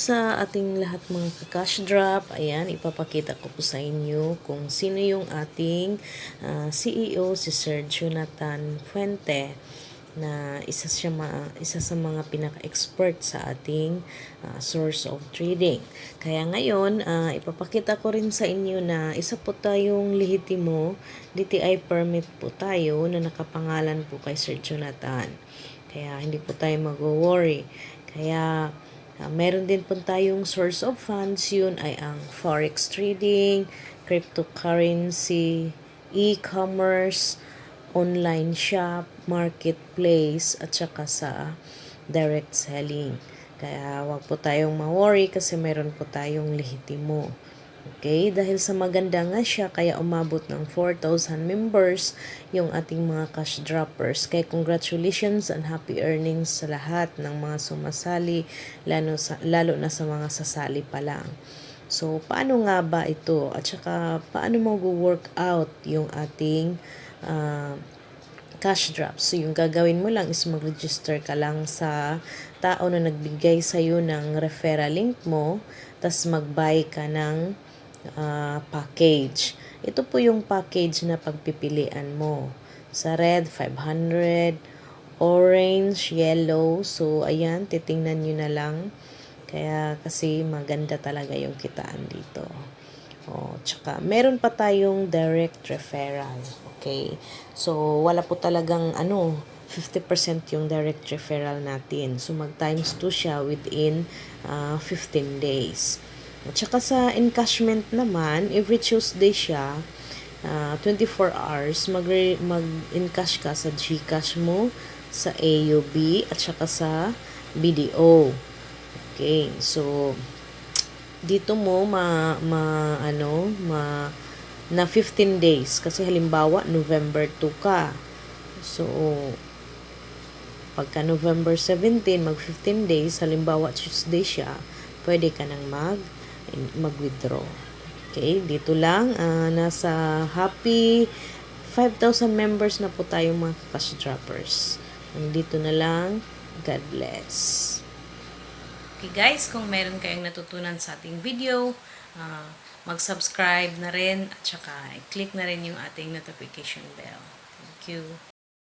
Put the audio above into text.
sa ating lahat mga cash drop. Ayan, ipapakita ko po sa inyo kung sino yung ating CEO, si Sir Jonathan Fuente, na isa sa mga pinaka-expert sa ating source of trading. Kaya ngayon, ipapakita ko rin sa inyo na isa po tayong lehitimo DTI permit po tayo na nakapangalan po kay Sir Jonathan. Kaya hindi po tayo mag-worry. Kaya meron din po tayong source of funds, yun ay ang forex trading, cryptocurrency, e-commerce, online shop, marketplace, at saka sa direct selling. Kaya wag po tayong ma-worry kasi meron po tayong lehitimo. Okay, dahil sa maganda nga siya, kaya umabot ng 4,000 members yung ating mga cash droppers. Kaya congratulations and happy earnings sa lahat ng mga sumasali, lalo na sa mga sasali pa lang. So, paano nga ba ito? At saka, paano mag-work out yung ating cash drops? So, yung gagawin mo lang is mag-register ka lang sa tao na nagbigay sa'yo ng referral link mo, tas mag-buy ka ng package. Ito po yung package na pagpipilian mo. Sa red, 500, orange, yellow. So, ayan, titingnan nyo na lang. Kaya, kasi maganda talaga yung kitaan dito. Tsaka, meron pa tayong direct referral. Okay? So, wala po talagang 50% yung direct referral natin. So, mag times 2 siya within 15 days. At saka sa encashment naman, every Tuesday siya, 24 hours, mag-encash ka sa GCash mo, sa AUB, at saka sa BDO. Okay, so, dito mo na 15 days. Kasi halimbawa, November 2 ka. So, pagka November 17, mag 15 days, halimbawa Tuesday siya, pwede ka nang mag-withdraw. Okay, dito lang, nasa happy 5,000 members na po tayong mga cash droppers. Nandito na lang. God bless. Okay guys, kung meron kayong natutunan sa ating video, mag-subscribe na rin at saka i-click na rin yung ating notification bell. Thank you.